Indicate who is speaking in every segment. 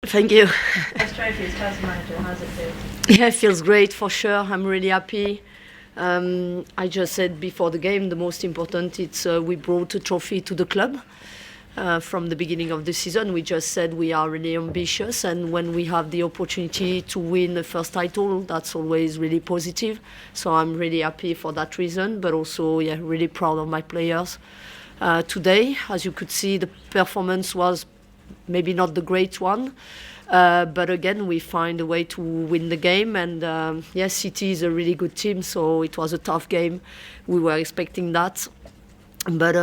Speaker 1: Thank you.
Speaker 2: As trophies, as manager, how's it feel?
Speaker 1: Yeah, it feels great for sure. I'm really happy. I just said before the game, the most important it's we brought a trophy to the club. From the beginning of the season, we just said we are really ambitious, and when we have the opportunity to win the first title, that's always really positive. So I'm really happy for that reason, but also really proud of my players. Today, as you could see, the performance was maybe not the great one. But again, we find a way to win the game. And City is a really good team, so it was a tough game. We were expecting that. But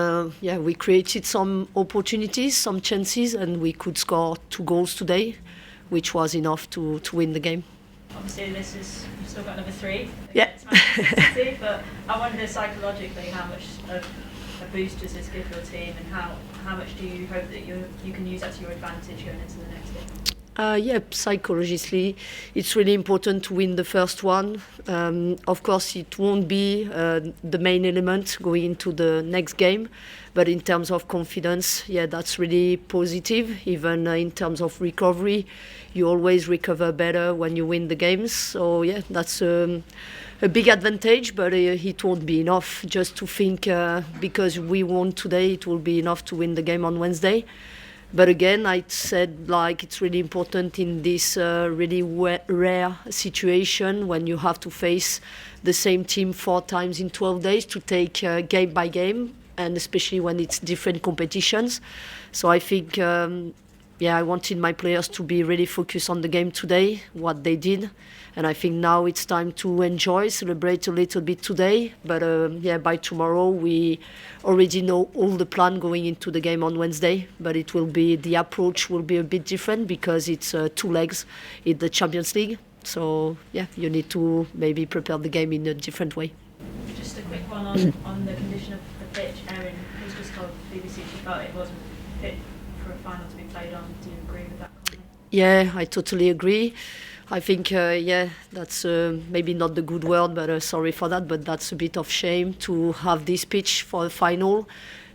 Speaker 1: we created some opportunities, some chances, and we could score 2 goals today, which was enough to win the game.
Speaker 2: Obviously, you've still got number 3
Speaker 1: Yeah.
Speaker 2: against Manchester City, but I wonder psychologically how much of a boost does this give your team, and how much do you hope that you can use that to your advantage going into the next game?
Speaker 1: Psychologically, it's really important to win the first one. Of course, it won't be the main element going into the next game, but in terms of confidence, that's really positive. Even in terms of recovery, you always recover better when you win the games. So that's a big advantage, but it won't be enough just to think because we won today, it will be enough to win the game on Wednesday. But again, I said it's really important in this really rare situation when you have to face the same team 4 times in 12 days to take game by game, and especially when it's different competitions. So I think, I wanted my players to be really focused on the game today, what they did. And I think now it's time to enjoy, celebrate a little bit today. But by tomorrow, we already know all the plan going into the game on Wednesday. But the approach will be a bit different because it's 2 legs in the Champions League. So, you need to maybe prepare the game in a different way.
Speaker 2: Just a quick one on the condition of the pitch. Erin has just told BBC she felt it wasn't fit for a final to be played on. Do you agree with that comment?
Speaker 1: Yeah, I totally agree. I think, that's maybe not the good word, but sorry for that, but that's a bit of shame to have this pitch for a final,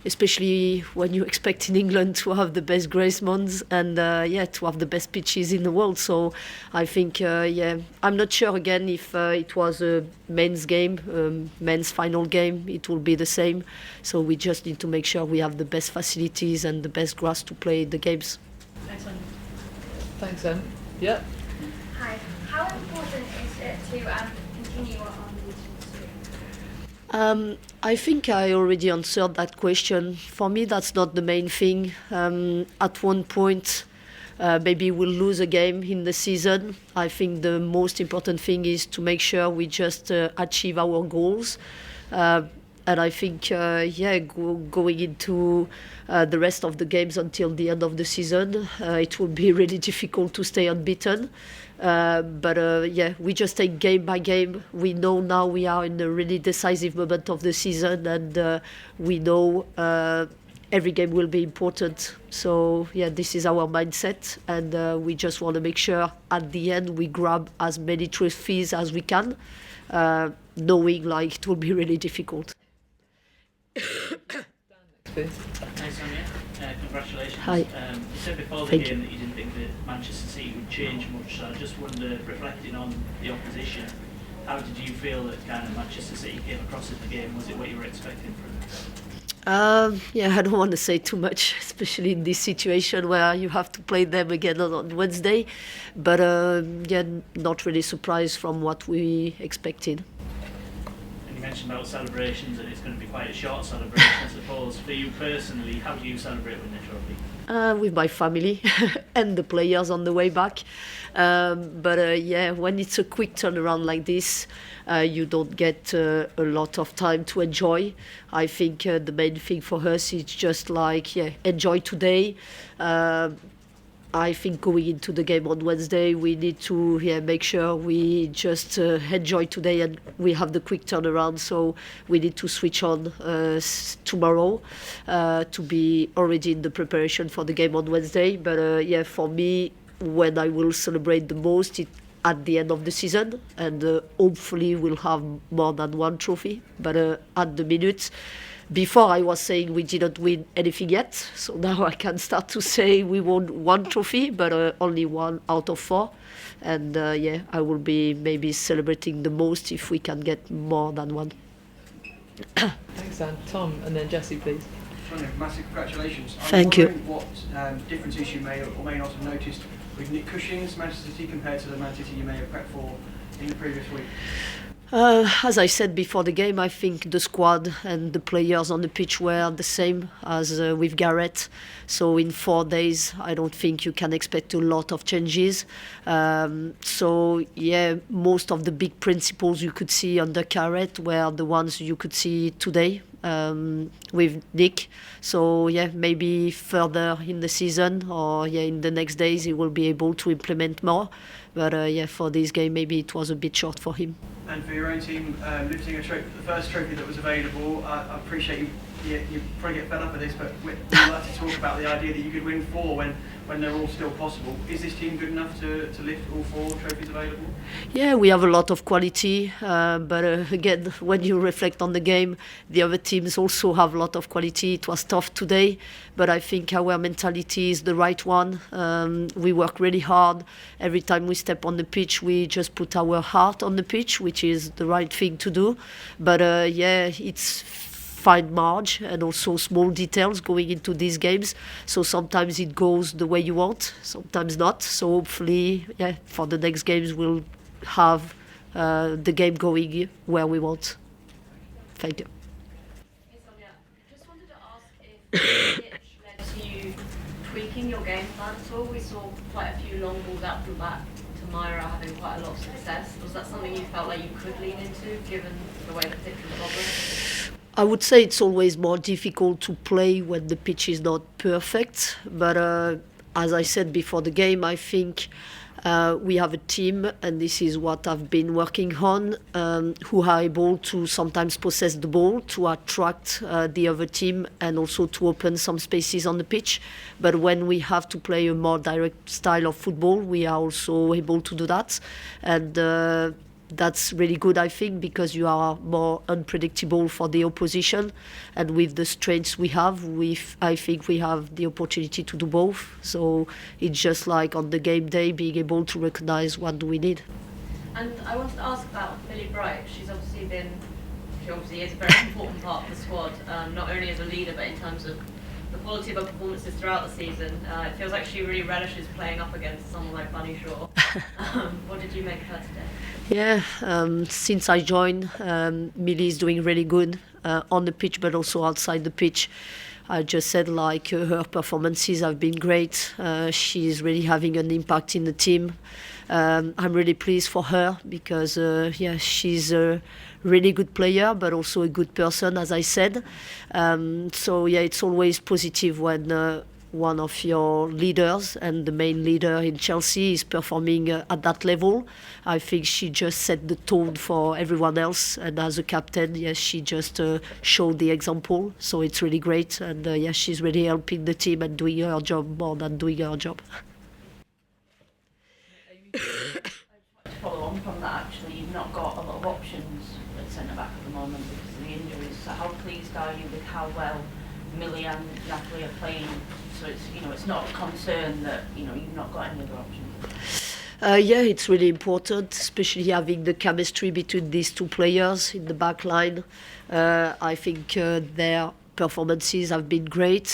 Speaker 1: especially when you expect in England to have the best Gracemonds and, to have the best pitches in the world. So I think, I'm not sure, again, if it was a men's game, men's final game, it will be the same. So we just need to make sure we have the best facilities and the best grass to play the games.
Speaker 2: Thanks, Sonia.
Speaker 3: Thanks, Em. Yeah.
Speaker 4: Hi. How important is it to continue on the
Speaker 1: I think I already answered that question. For me, that's not the main thing. At one point, maybe we'll lose a game in the season. I think the most important thing is to make sure we just achieve our goals. And I think, going into the rest of the games until the end of the season, it will be really difficult to stay unbeaten. But we just take game by game. We know now we are in a really decisive moment of the season, and we know every game will be important. So, this is our mindset, and we just want to make sure at the end we grab as many trophies as we can, knowing it will be really difficult.
Speaker 5: Hi Sonia, congratulations.
Speaker 1: Hi.
Speaker 5: You said before the
Speaker 1: Thank
Speaker 5: game
Speaker 1: you.
Speaker 5: that you didn't think that Manchester City would change much, so I just wonder, reflecting on the opposition, how did you feel that kind of Manchester City came across in the game? Was it what you were expecting from them?
Speaker 1: I don't want to say too much, especially in this situation where you have to play them again on Wednesday. But not really surprised from what we expected.
Speaker 5: You mentioned about celebrations, and it's going to be quite a short celebration, I suppose. For you personally, how do you celebrate winning the trophy?
Speaker 1: With my family and the players on the way back. When it's a quick turnaround like this, you don't get a lot of time to enjoy. I think the main thing for us is just enjoy today. I think going into the game on Wednesday, we need to make sure we just enjoy today, and we have the quick turnaround. So we need to switch on tomorrow to be already in the preparation for the game on Wednesday. But for me, when I will celebrate the most, at the end of the season, and hopefully we'll have more than one trophy. But at the minute, before I was saying we didn't win anything yet, so now I can start to say we won one trophy, but only 1 out of 4. And I will be maybe celebrating the most if we can get more than one.
Speaker 3: Thanks, Dan. Tom, and then Jessie, please.
Speaker 6: Sonia, massive congratulations.
Speaker 1: Thank you.
Speaker 6: What differences you may or may not have noticed with Nick Cushing's Manchester City compared to the Man City you may have prepped for in the previous week?
Speaker 1: As I said before the game, I think the squad and the players on the pitch were the same as with Gareth. So in 4 days, I don't think you can expect a lot of changes. Most of the big principles you could see under Gareth were the ones you could see today with Nick. So maybe further in the season or in the next days he will be able to implement more. But for this game, maybe it was a bit short for him.
Speaker 6: And for your own team, lifting the first trophy that was available, I appreciate you probably get fed up with this, but we'd like to talk about the idea that you could win 4 when they're all still possible. Is this team good enough to lift all 4 trophies available? Yeah, we have a lot of quality, but again, when you reflect on the game, the other teams also have a lot of quality. It was tough today, but I think our mentality is the right one. We work really hard. Every time we step on the pitch, we just put our heart on the pitch, which is the right thing to do. But it's fine margin and also small details going into these games. So sometimes it goes the way you want, sometimes not. So hopefully, for the next games, we'll have the game going where we want. Thank you.
Speaker 7: Hey Sonia, just wanted to ask if the pitch led to you tweaking your game plan at all. We saw quite a few long balls out from back to Myra having quite a lot of success. Was that something you felt like you could lean into given the way the pitch was bobbing?
Speaker 1: I would say it's always more difficult to play when the pitch is not perfect. But as I said before the game, I think we have a team, and this is what I've been working on, who are able to sometimes possess the ball to attract the other team and also to open some spaces on the pitch. But when we have to play a more direct style of football, we are also able to do that. And that's really good, I think, because you are more unpredictable for the opposition. And with the strengths we have, I think we have the opportunity to do both. So it's just like on the game day, being able to recognize what do we need.
Speaker 7: And I wanted to ask about Millie Bright. She obviously is a very important part of the squad, not only as a leader, but in terms of the quality of her performances throughout the season. It feels like she really relishes playing up against someone like Bunny Shaw. What did you make of her today?
Speaker 1: Since I joined, Millie is doing really good on the pitch, but also outside the pitch. I just said her performances have been great. She's really having an impact in the team. I'm really pleased for her because she's a really good player, but also a good person, as I said. It's always positive when one of your leaders and the main leader in Chelsea is performing at that level. I think she just set the tone for everyone else, and as a captain, she just showed the example. So it's really great, and she's really helping the team and doing her job more than doing her job.
Speaker 8: To follow on from that, actually, you've not got a lot of options at centre back at the moment because of the injuries. So how pleased are you with how well Millie and Natalie are playing? So it's not a concern that you've not got any other options.
Speaker 1: It's really important, especially having the chemistry between these two players in the back line. I think their performances have been great,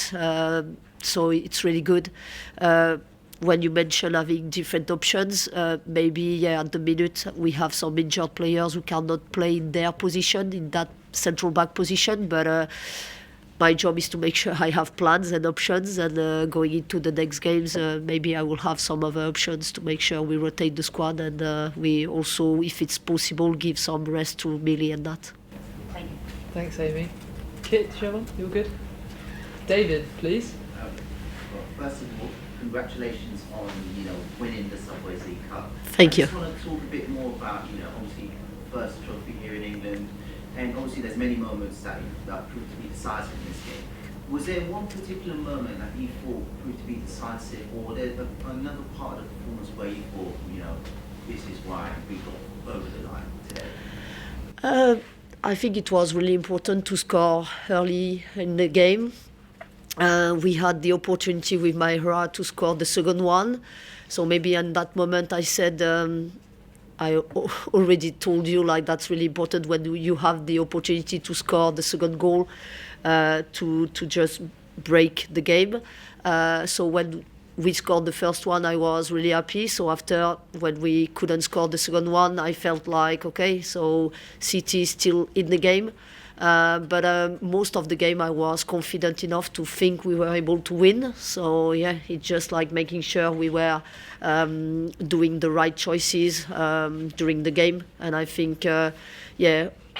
Speaker 1: so it's really good. When you mention having different options, maybe at the minute we have some injured players who cannot play in their position, in that central back position, but my job is to make sure I have plans and options, and going into the next games, maybe I will have some other options to make sure we rotate the squad, and we also, if it's possible, give some rest to Millie and that.
Speaker 8: Thank you.
Speaker 3: Thanks, Amy. Kit, Siobhan, you're good? David, please.
Speaker 9: First of all, congratulations on winning the Subway League Cup.
Speaker 1: Thank you.
Speaker 9: I just want to talk a bit more about obviously first trophy here in England, and obviously there's many moments that proved to be decisive in this game. Was there one particular moment that you thought proved to be decisive, or there another part of the performance where you thought this is why we got over the line today?
Speaker 1: I think it was really important to score early in the game. We had the opportunity with Myra to score the second one. So maybe in that moment I said, I already told you, like, that's really important when you have the opportunity to score the second goal, to just break the game. So when we scored the first one, I was really happy. So after, when we couldn't score the second one, I felt like, okay, so City is still in the game. But most of the game I was confident enough to think we were able to win. So yeah, it's just like making sure we were doing the right choices during the game. And I think,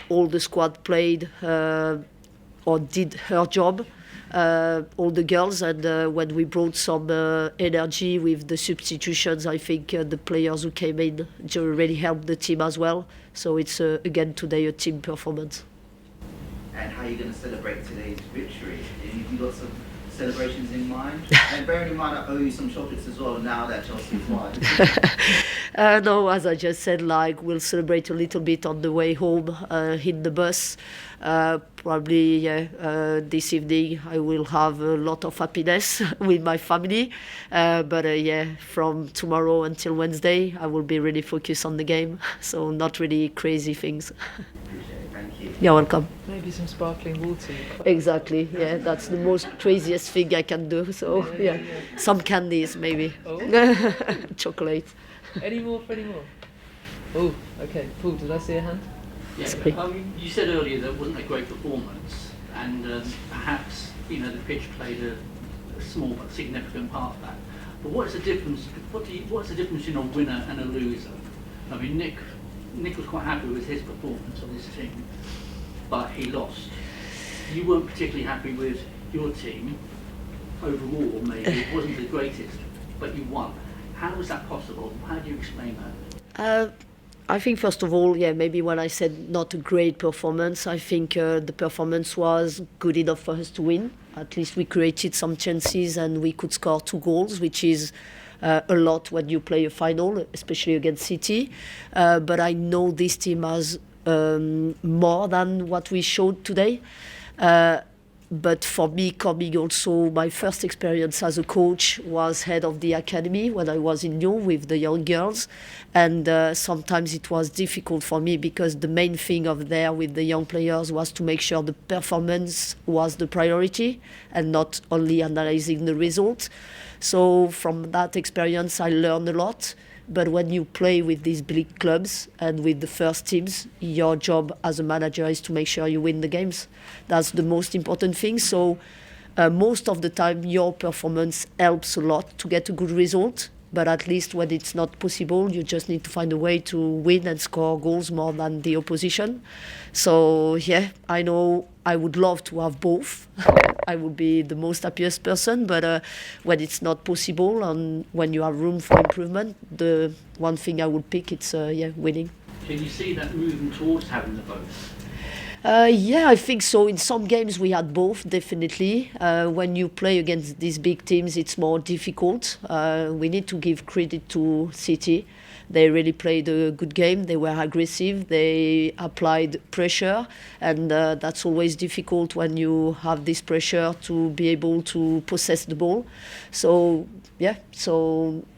Speaker 1: all the squad played or did her job. All the girls, and when we brought some energy with the substitutions, I think the players who came in really helped the team as well. So it's again today a team performance.
Speaker 9: And how are you going to celebrate today's victory? Have you got some celebrations in mind? And bearing in mind, I owe you some chocolates as well now that Chelsea's won.
Speaker 1: No, as I just said, like, we'll celebrate a little bit on the way home, in the bus. Probably this evening I will have a lot of happiness with my family. But from tomorrow until Wednesday, I will be really focused on the game. So not really crazy things.
Speaker 9: Appreciate it. Thank you.
Speaker 1: You're welcome.
Speaker 3: Maybe some sparkling water.
Speaker 1: Exactly, yeah, that's the most craziest thing I can do. So yeah, some candies maybe.
Speaker 3: Oh.
Speaker 1: Chocolate.
Speaker 3: Any more for any more? Oh, okay. Paul, did I see a hand?
Speaker 1: Sorry.
Speaker 10: Yeah, you said earlier that it wasn't a great performance, and perhaps the pitch played a small but significant part of that. But what is the difference? What's the difference between a winner and a loser? I mean, Nick was quite happy with his performance on his team, but he lost. You weren't particularly happy with your team overall. Maybe it wasn't the greatest, but you won. How was that possible? How do you explain that?
Speaker 1: I think, first of all, maybe when I said not a great performance, I think the performance was good enough for us to win. At least we created some chances and we could score 2 goals, which is a lot when you play a final, especially against City. But I know this team has more than what we showed today. But for me, coming also, my first experience as a coach was head of the academy when I was in Lyon with the young girls. And sometimes it was difficult for me because the main thing of there with the young players was to make sure the performance was the priority and not only analyzing the result. So from that experience, I learned a lot. But when you play with these big clubs and with the first teams, your job as a manager is to make sure you win the games. That's the most important thing. So most of the time, your performance helps a lot to get a good result. But at least when it's not possible, you just need to find a way to win and score goals more than the opposition. So yeah, I know I would love to have both. I would be the most happiest person, but when it's not possible and when you have room for improvement, the one thing I would pick, it's winning.
Speaker 10: Can you see that moving towards having the both?
Speaker 1: I think so. In some games we had both, definitely. When you play against these big teams, it's more difficult. We need to give credit to City. They really played a good game. They were aggressive. They applied pressure, and that's always difficult when you have this pressure to be able to possess the ball. So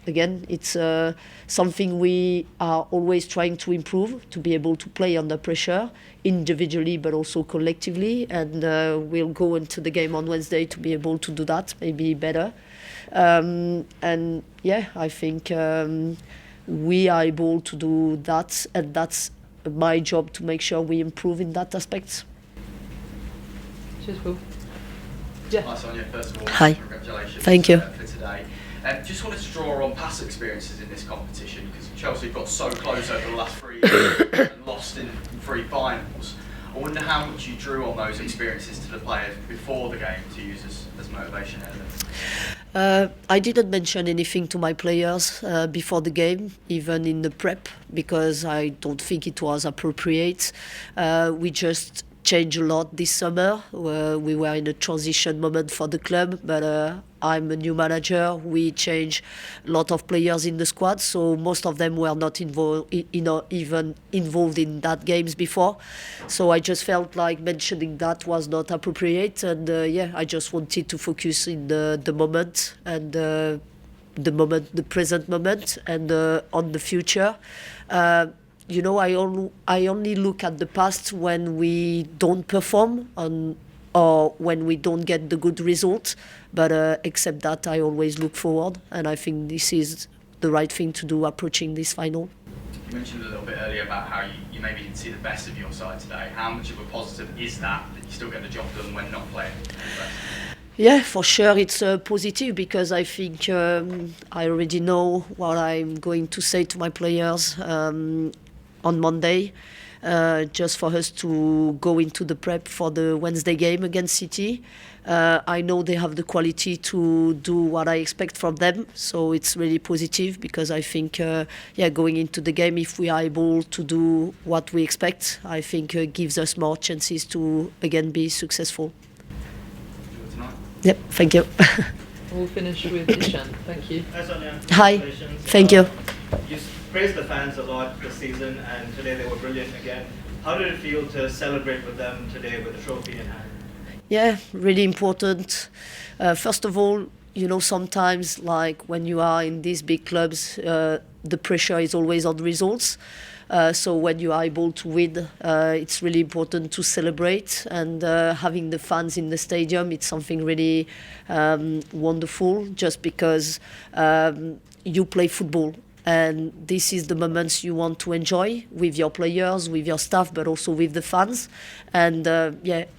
Speaker 1: again, it's something we are always trying to improve, to be able to play under pressure individually but also collectively, and we'll go into the game on Wednesday to be able to do that, maybe better. I think we are able to do that, and that's my job to make sure we improve in that aspect.
Speaker 3: Cheers, Paul. Yeah.
Speaker 11: Hi Sonia, first of all,
Speaker 1: Hi.
Speaker 11: Congratulations.
Speaker 1: Thank you.
Speaker 11: For today. Just wanted to draw on past experiences in this competition, because Chelsea have got so close over the last 3 years and lost in 3 finals. I wonder how much you drew on those experiences to the players before the game to use as motivation elements.
Speaker 1: I didn't mention anything to my players before the game, even in the prep, because I don't think it was appropriate. We just changed a lot this summer. We were in a transition moment for the club, but I'm a new manager. We changed a lot of players in the squad, so most of them were not even involved in that games before. So I just felt like mentioning that was not appropriate, and I just wanted to focus in the moment and the present moment, and on the future. I only look at the past when we don't perform or when we don't get the good results. But except that, I always look forward, and I think this is the right thing to do approaching this final.
Speaker 11: You mentioned a little bit earlier about how you maybe didn't see the best of your side today. How much of a positive is that you still get the job done when not playing?
Speaker 1: Yeah, for sure it's positive, because I think I already know what I'm going to say to my players on Monday, just for us to go into the prep for the Wednesday game against City. I know they have the quality to do what I expect from them, so it's really positive, because I think going into the game, if we are able to do what we expect, I think gives us more chances to again be successful. Yep, thank you.
Speaker 3: We'll finish with Ishan. Thank you.
Speaker 12: Hi, Sonia.
Speaker 1: Hi. Thank you.
Speaker 12: You praised the fans a lot this season, and today they were brilliant again. How did it feel to celebrate with them today with the trophy in hand?
Speaker 1: Yeah, really important. First of all, sometimes like when you are in these big clubs, the pressure is always on results. So when you are able to win, it's really important to celebrate, and having the fans in the stadium, it's something really wonderful, just because you play football. And this is the moments you want to enjoy with your players, with your staff, but also with the fans. And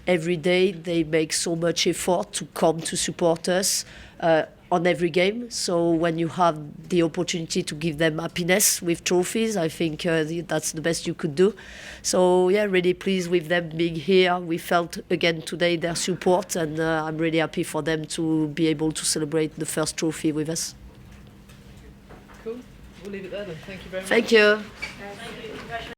Speaker 1: every day they make so much effort to come to support us on every game. So when you have the opportunity to give them happiness with trophies, I think that's the best you could do. So really pleased with them being here. We felt again today their support, and I'm really happy for them to be able to celebrate the first trophy with us.
Speaker 3: Cool. We'll leave it there then. Thank you very much.
Speaker 1: Thank you.